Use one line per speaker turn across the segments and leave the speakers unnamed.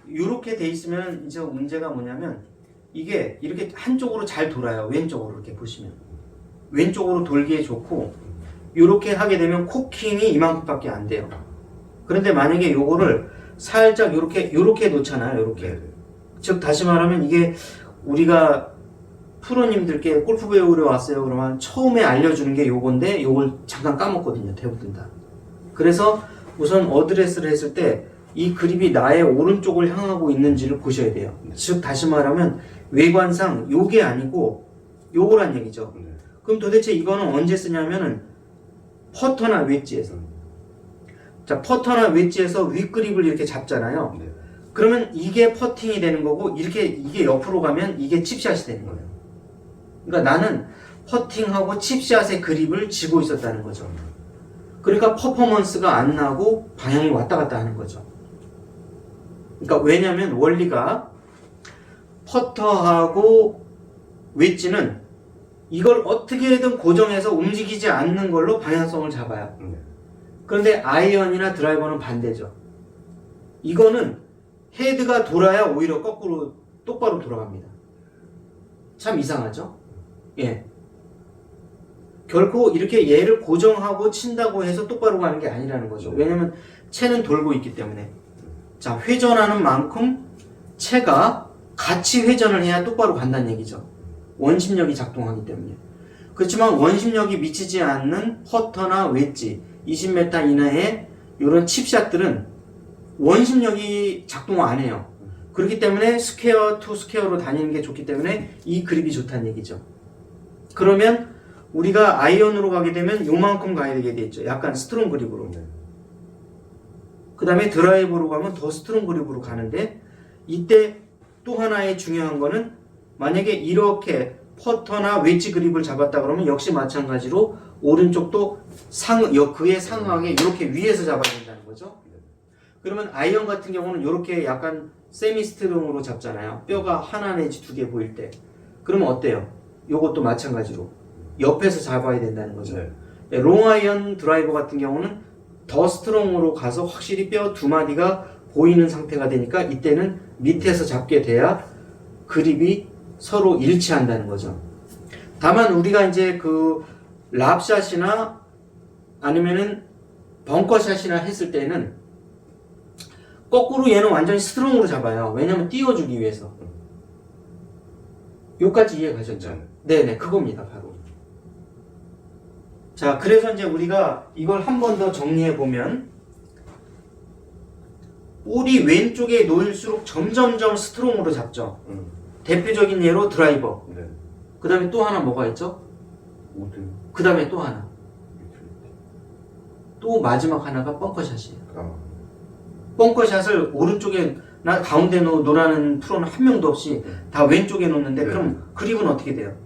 이렇게 돼 있으면 이제 문제가 뭐냐면 이게 이렇게 한쪽으로 잘 돌아요. 왼쪽으로 이렇게 보시면 왼쪽으로 돌기에 좋고 이렇게 하게 되면 코킹이 이만큼밖에 안 돼요. 그런데 만약에 요거를 살짝 요렇게 놓잖아요. 요렇게. 즉 다시 말하면 이게 우리가 프로님들께 골프 배우러 왔어요. 그러면 처음에 알려주는 게 요건데 요걸 잠깐 까먹거든요. 대부분 다. 그래서 우선 어드레스를 했을 때 이 그립이 나의 오른쪽을 향하고 있는지를 보셔야 돼요. 즉 다시 말하면 외관상 요게 아니고 요거란 얘기죠. 그럼 도대체 이거는 언제 쓰냐면은 퍼터나 웨지에서. 자, 퍼터나 웨지에서 윗그립을 이렇게 잡잖아요. 그러면 이게 퍼팅이 되는 거고 이게 옆으로 가면 이게 칩샷이 되는 거예요. 그러니까 나는 퍼팅하고 칩샷의 그립을 쥐고 있었다는 거죠. 그러니까 퍼포먼스가 안 나고 방향이 왔다 갔다 하는 거죠. 그러니까 왜냐면 원리가 퍼터하고 웨지는 이걸 어떻게든 고정해서 움직이지 않는 걸로 방향성을 잡아요. 그런데 아이언이나 드라이버는 반대죠. 이거는 헤드가 돌아야 오히려 거꾸로 똑바로 돌아갑니다. 참 이상하죠? 예. 결코 이렇게 얘를 고정하고 친다고 해서 똑바로 가는 게 아니라는 거죠. 왜냐면 채는 돌고 있기 때문에. 자, 회전하는 만큼 채가 같이 회전을 해야 똑바로 간다는 얘기죠. 원심력이 작동하기 때문에. 그렇지만 원심력이 미치지 않는 퍼터나 웨지 20m 이내의 이런 칩샷들은 원심력이 작동을 안 해요. 그렇기 때문에 스퀘어 투 스퀘어로 다니는 게 좋기 때문에 이 그립이 좋다는 얘기죠. 그러면 우리가 아이언으로 가게 되면 요만큼 가야 되게 돼 있죠. 약간 스트롱 그립으로. 그 다음에 드라이버로 가면 더 스트롱 그립으로 가는데 이때 또 하나의 중요한 거는 만약에 이렇게 퍼터나 웨지 그립을 잡았다 그러면 역시 마찬가지로 오른쪽도 그에 상하게 이렇게 위에서 잡아야 된다는 거죠. 그러면 아이언 같은 경우는 이렇게 약간 세미 스트롱으로 잡잖아요. 뼈가 하나 내지 두 개 보일 때. 그러면 어때요? 요것도 마찬가지로 옆에서 잡아야 된다는 거죠. 네, 롱아이언 드라이버 같은 경우는 더 스트롱으로 가서 확실히 뼈 두 마디가 보이는 상태가 되니까 이때는 밑에서 잡게 돼야 그립이 서로 일치한다는 거죠. 다만 우리가 이제 그 랍샷이나 아니면은 벙커샷이나 했을 때는 거꾸로 얘는 완전히 스트롱으로 잡아요. 왜냐면 띄워주기 위해서. 요까지 이해 가셨죠? 네네, 그겁니다, 바로. 자, 그래서 이제 우리가 이걸 한 번 더 정리해 보면 볼이 왼쪽에 놓일수록 점점점 스트롱으로 잡죠. 대표적인 예로 드라이버. 그 다음에 또 하나 뭐가 있죠? 그 다음에 또 하나. 또 마지막 하나가 벙커샷이에요. 벙커샷을 오른쪽에 가운데 놓으라는 프로는 한 명도 없이 다 왼쪽에 놓는데 그럼 그립은 어떻게 돼요?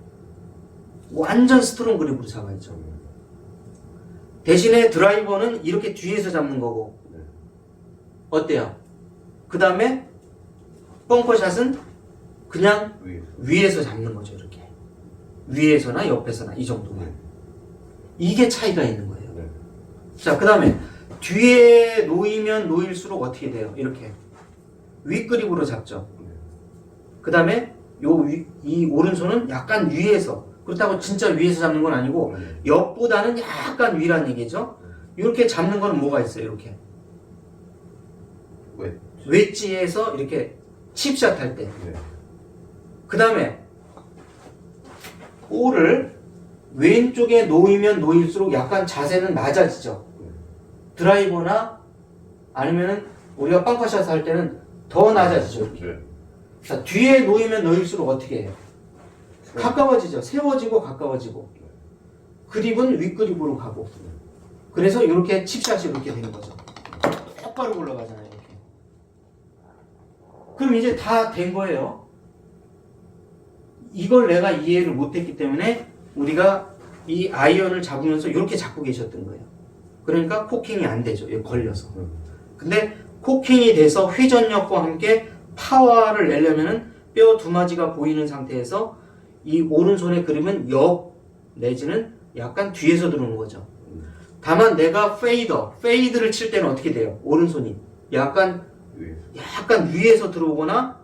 완전 스트롱 그립으로 잡아야죠. 대신에 드라이버는 이렇게 뒤에서 잡는 거고 어때요? 그 다음에 벙커샷은 그냥 위에서 잡는 거죠. 이렇게 위에서나 옆에서나 이 정도만. 이게 차이가 있는 거예요. 자, 그 다음에 뒤에 놓이면 놓일수록 어떻게 돼요? 이렇게 윗그립으로 잡죠. 그 다음에 이 오른손은 약간 위에서, 그렇다고 진짜 위에서 잡는 건 아니고 옆보다는 약간 위란 얘기죠. 이렇게 잡는 거는 뭐가 있어요? 이렇게 웨지에서 이렇게 칩샷 할 때. 그 다음에 볼을 왼쪽에 놓이면 놓일수록 약간 자세는 낮아지죠. 드라이버나 아니면은 우리가 벙커샷 할 때는 더 낮아지죠. 이렇게. 자, 뒤에 놓이면 놓일수록 어떻게 해요? 가까워지죠. 세워지고 가까워지고. 그립은 윗그립으로 가고. 그래서 이렇게 칩샷이 이렇게 되는 거죠. 똑바로 올라가잖아요. 이렇게. 그럼 이제 다 된 거예요. 이걸 내가 이해를 못했기 때문에 우리가 이 아이언을 잡으면서 이렇게 잡고 계셨던 거예요. 그러니까 코킹이 안 되죠. 여기 걸려서. 근데 코킹이 돼서 회전력과 함께 파워를 내려면은 뼈 두 마디가 보이는 상태에서 이 오른손의 그림은 옆 내지는 약간 뒤에서 들어오는 거죠. 다만 내가 페이드를 칠 때는 어떻게 돼요? 오른손이 약간 약간 위에서 들어오거나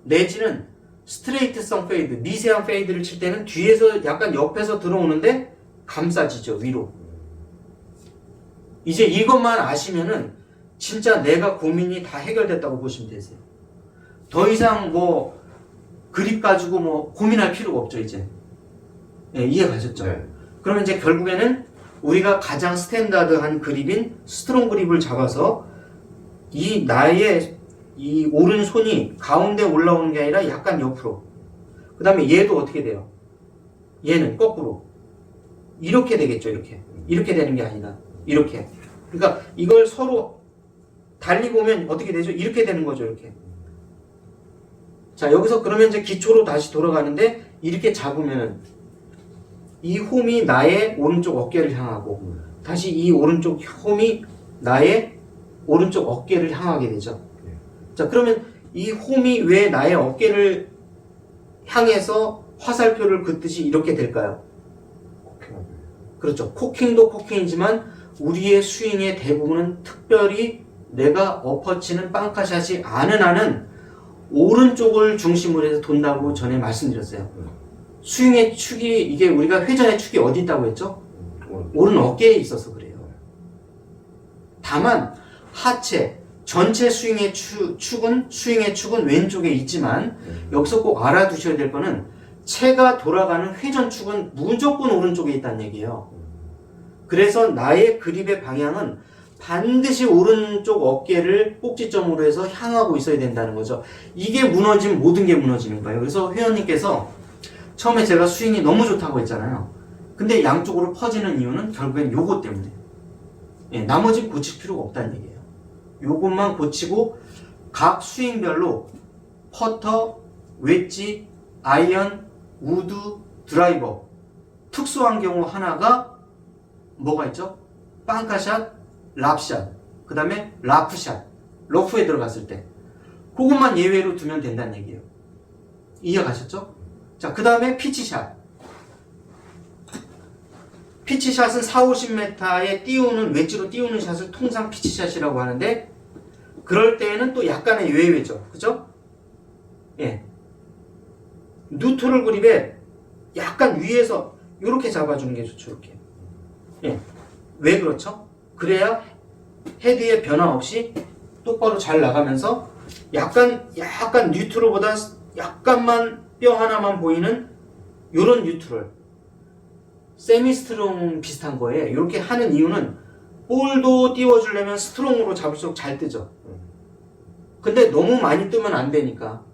내지는 스트레이트성 페이드, 미세한 페이드를 칠 때는 뒤에서 약간 옆에서 들어오는데 감싸지죠, 위로. 이제 이것만 아시면은 진짜 내가 고민이 다 해결됐다고 보시면 되세요. 더 이상 뭐 그립 가지고 뭐 고민할 필요가 없죠, 이제. 예, 이해 가셨죠? 네. 그러면 이제 결국에는 우리가 가장 스탠다드한 그립인 스트롱 그립을 잡아서 이 나의 이 오른손이 가운데 올라오는 게 아니라 약간 옆으로. 그 다음에 얘도 어떻게 돼요? 얘는 거꾸로. 이렇게 되겠죠, 이렇게. 이렇게 되는 게 아니라 이렇게. 그러니까 이걸 서로 달리 보면 어떻게 되죠? 이렇게 되는 거죠, 이렇게. 자, 여기서 그러면 이제 기초로 다시 돌아가는데 이렇게 잡으면은 이 홈이 나의 오른쪽 어깨를 향하고 다시 이 오른쪽 홈이 나의 오른쪽 어깨를 향하게 되죠. 자, 그러면 이 홈이 왜 나의 어깨를 향해서 화살표를 긋듯이 이렇게 될까요? 그렇죠. 코킹도 코킹이지만 우리의 스윙의 대부분은 특별히 내가 엎어치는 빵카샷이 않은 한은 오른쪽을 중심으로 해서 돈다고 전에 말씀드렸어요. 스윙의 축이, 이게 우리가 회전의 축이 어디 있다고 했죠? 오른 어깨에 있어서 그래요. 다만 하체, 전체 스윙의 축은 왼쪽에 있지만 여기서 꼭 알아두셔야 될 거는 채가 돌아가는 회전 축은 무조건 오른쪽에 있다는 얘기예요. 그래서 나의 그립의 방향은 반드시 오른쪽 어깨를 꼭지점으로 해서 향하고 있어야 된다는 거죠. 이게 무너지면 모든 게 무너지는 거예요. 그래서 회원님께서 처음에 제가 스윙이 너무 좋다고 했잖아요. 근데 양쪽으로 퍼지는 이유는 결국엔 요거 때문에. 예, 나머지 고칠 필요가 없다는 얘기예요. 요것만 고치고 각 스윙별로 퍼터, 웨지, 아이언, 우드, 드라이버 특수한 경우 하나가 뭐가 있죠? 빵카샷, 랍샷, 그 다음에 라프샷, 러프에 들어갔을 때 그것만 예외로 두면 된다는 얘기예요. 이해가셨죠? 자, 그 다음에 피치샷. 피치샷은 40-50m에 띄우는, 웨지로 띄우는 샷을 통상 피치샷이라고 하는데 그럴 때에는 또 약간의 예외죠. 그죠? 예. 뉴트럴 그립에 약간 위에서 이렇게 잡아주는 게 좋죠. 이렇게. 예. 왜 그렇죠? 그래야 헤드의 변화 없이 똑바로 잘 나가면서 약간 뉴트럴보다 약간만 뼈 하나만 보이는 요런 뉴트럴. 세미 스트롱 비슷한 거에 이렇게 하는 이유는 볼도 띄워주려면 스트롱으로 잡을수록 잘 뜨죠. 근데 너무 많이 뜨면 안 되니까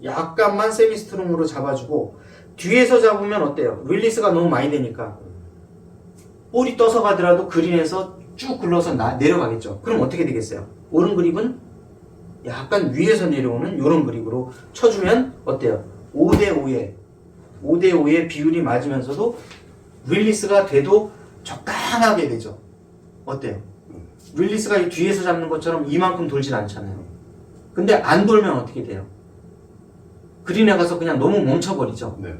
약간만 세미 스트롱으로 잡아주고 뒤에서 잡으면 어때요? 릴리스가 너무 많이 되니까 볼이 떠서 가더라도 그린에서 쭉 굴러서 내려가겠죠. 그럼 어떻게 되겠어요? 오른 그립은 약간 위에서 내려오는 이런 그립으로 쳐주면 어때요? 5대5의 비율이 맞으면서도 릴리스가 돼도 적당하게 되죠. 어때요? 릴리스가 이 뒤에서 잡는 것처럼 이만큼 돌진 않잖아요. 근데 안 돌면 어떻게 돼요? 그린에 가서 그냥 너무 멈춰버리죠. 네.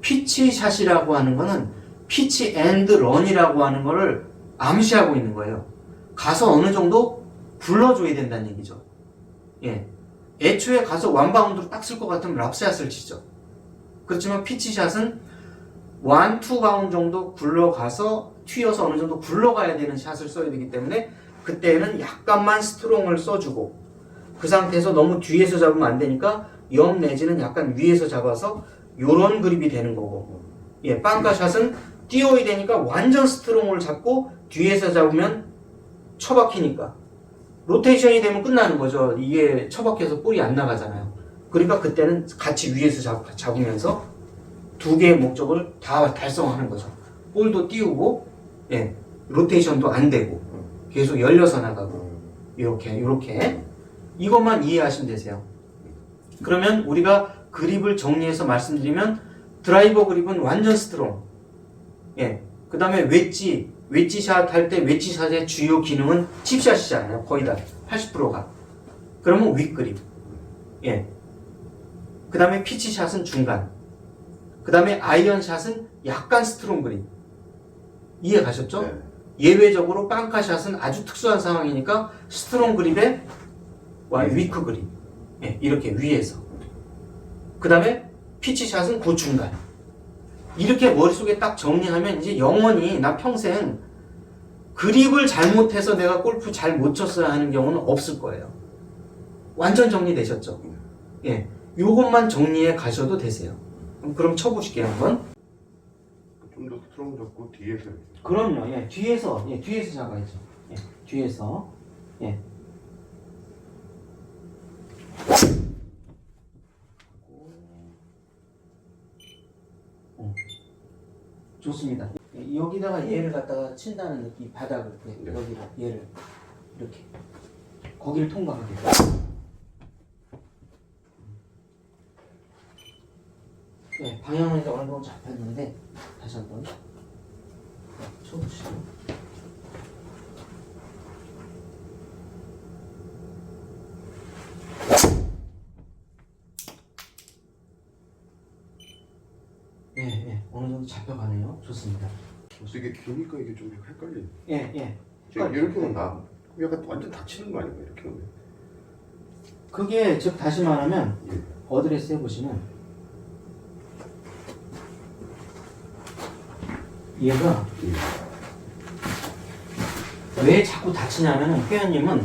피치샷이라고 하는 거는 피치 앤드 런이라고 하는 거를 암시하고 있는 거예요. 가서 어느 정도 굴러줘야 된다는 얘기죠. 예. 애초에 가서 원바운드로 딱 쓸 것 같으면 랍샷을 치죠. 그렇지만 피치샷은 1, 2바운드 정도 굴러가서 튀어서 어느 정도 굴러가야 되는 샷을 써야 되기 때문에 그때는 약간만 스트롱을 써주고 그 상태에서 너무 뒤에서 잡으면 안 되니까 옆 내지는 약간 위에서 잡아서 요런 그립이 되는 거고, 예, 빵카샷은 띄워야 되니까 완전 스트롱을 잡고 뒤에서 잡으면 처박히니까 로테이션이 되면 끝나는 거죠. 이게 처박혀서 볼이 안 나가잖아요. 그러니까 그때는 같이 위에서 잡으면서 두 개의 목적을 다 달성하는 거죠. 볼도 띄우고, 예, 로테이션도 안 되고 계속 열려서 나가고 이렇게 이것만 이해하시면 되세요. 그러면 우리가 그립을 정리해서 말씀드리면 드라이버 그립은 완전 스트롱, 예, 그 다음에 웨지샷 할 때 웨지샷의 주요 기능은 칩샷이잖아요. 거의 다 80%가. 그러면 윗그립, 예, 그 다음에 피치샷은 중간, 그 다음에 아이언샷은 약간 스트롱 그립. 이해 가셨죠? 네. 예외적으로 빵카샷은 아주 특수한 상황이니까 스트롱 그립에 위크 그립. 예, 이렇게 위에서. 그 다음에 피치샷은 그 중간. 이렇게 머릿속에 딱 정리하면 이제 영원히 나 평생 그립을 잘못해서 내가 골프 잘 못 쳤어야 하는 경우는 없을 거예요. 완전 정리되셨죠? 예, 요것만 정리해 가셔도 되세요. 그럼 쳐보실게요 한번.
좀 더 스트롱 잡고 뒤에서.
그럼요. 예, 뒤에서 잡아야죠. 예, 뒤에서. 예. 좋습니다. 예, 여기다가 얘를 갖다가 친다는 느낌, 바닥을, 예, 여기다 얘를 이렇게 거기를 통과하게. 예, 방향은 이제 어느 정도 잡혔는데 다시 한번 쳐보시죠. 예, 어느 정도 잡혀가네요. 좋습니다.
되게 기니까 이게 좀 헷갈리네.
예.
이렇게 하면 나 약간 완전 다치는 거 아닌가 이렇게 하면.
그게 즉 다시 말하면
예.
어드레스 해보시면 얘가 왜 자꾸 다치냐면은 회원님은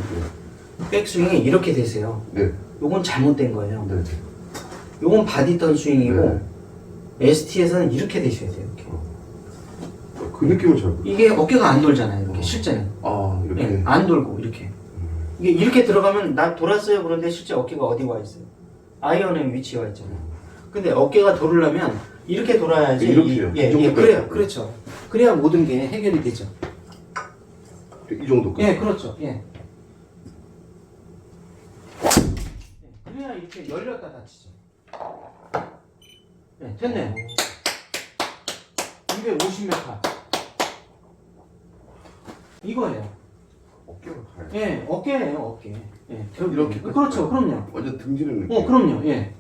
백스윙이 이렇게 되세요.
네.
요건 잘못된 거예요.
네.
요건 바디턴 스윙이고
네.
ST에서는 이렇게 되셔야 돼요. 이렇게.
그 느낌을 잘.
이게 어깨가 안 돌잖아요. 이렇게 실제는.
아 이렇게.
예, 안 돌고 이렇게. 이게 이렇게 들어가면 난 돌았어요. 그런데 실제 어깨가 어디 와 있어요? 아이언의 위치에 와 있잖아요. 근데 어깨가 돌으려면 이렇게 돌아야지.
이렇게요.
예,
이 정도까지.
그래요. 그렇죠. 그래야 모든 게 해결이 되죠.
이 정도까지.
예, 그렇죠. 예. 그래야 이렇게 열렸다 닫히죠. 네, 됐네요. 250m. 이거예요.
어깨가 가요.
예, 어깨예요, 어깨. 예,
이렇게
그렇죠, 그럼요.
완전 등지는 느낌.
그럼요, 예.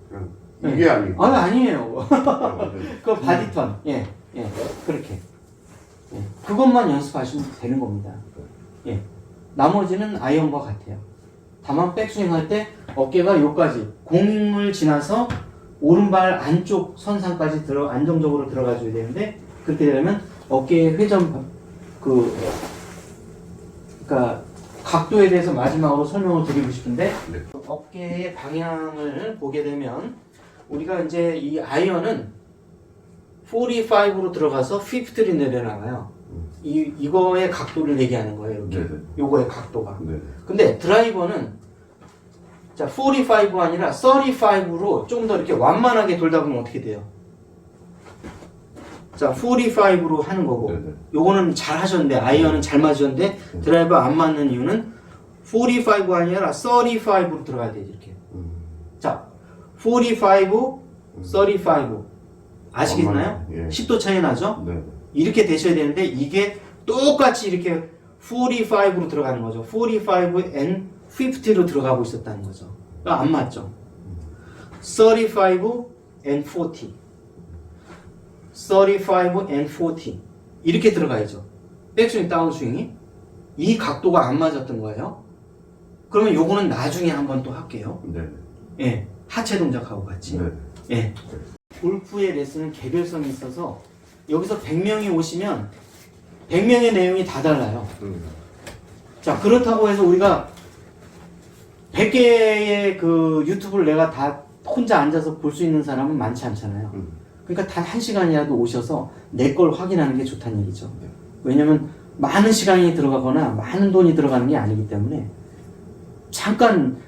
그냥
네.
이게 아니고.
아니에요.
완전.
그거 바디턴. 예, 그렇게. 예, 그것만 연습하시면 되는 겁니다. 예, 나머지는 아이언과 같아요. 다만 백스윙 할 때 어깨가 여기까지 공을 지나서 오른발 안쪽 선상까지 안정적으로 들어가줘야 되는데 그렇게 되려면 어깨의 회전 그러니까 각도에 대해서 마지막으로 설명을 드리고 싶은데
네.
어깨의 방향을 보게 되면 우리가 이제 이 아이언은 45로 들어가서 50로 내려나가요. 이거의 각도를 얘기하는 거예요. 이렇게.
네네.
요거의 각도가.
네.
근데 드라이버는 자 45 아니라 35로 좀 더 이렇게 완만하게 돌다 보면 어떻게 돼요? 자 45로 하는 거고
네네.
요거는 잘 하셨는데 아이언은 잘 맞으셨는데 드라이버 안 맞는 이유는 45 아니라 35로 들어가야 돼 이렇게. 자 45, 35 아시겠나요?
예.
10도 차이 나죠?
네.
이렇게 되셔야 되는데 이게 똑같이 이렇게 45로 들어가는 거죠. 45 and 50로 들어가고 있었다는 거죠. 그러니까 안 맞죠. 35 and 40 35 and 40 이렇게 들어가야죠. 백스윙 다운스윙이 이 각도가 안 맞았던 거예요. 그러면 요거는 나중에 한번 또 할게요.
네.
예, 하체 동작하고 같이.
네.
예. 골프의 레슨은 개별성이 있어서 여기서 100명이 오시면 100명의 내용이 다 달라요. 자, 그렇다고 해서 우리가 100개의 그 유튜브를 내가 다 혼자 앉아서 볼 수 있는 사람은 많지 않잖아요. 그러니까 단 1시간이라도 오셔서 내 걸 확인하는 게 좋다는 얘기죠. 왜냐면 많은 시간이 들어가거나 많은 돈이 들어가는 게 아니기 때문에 잠깐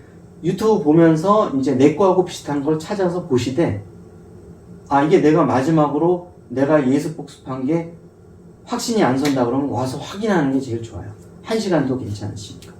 유튜브 보면서 이제 내 거하고 비슷한 걸 찾아서 보시되 아, 이게 내가 마지막으로 내가 예습 복습한 게 확신이 안 선다 그러면 와서 확인하는 게 제일 좋아요. 1시간도 괜찮으시니까.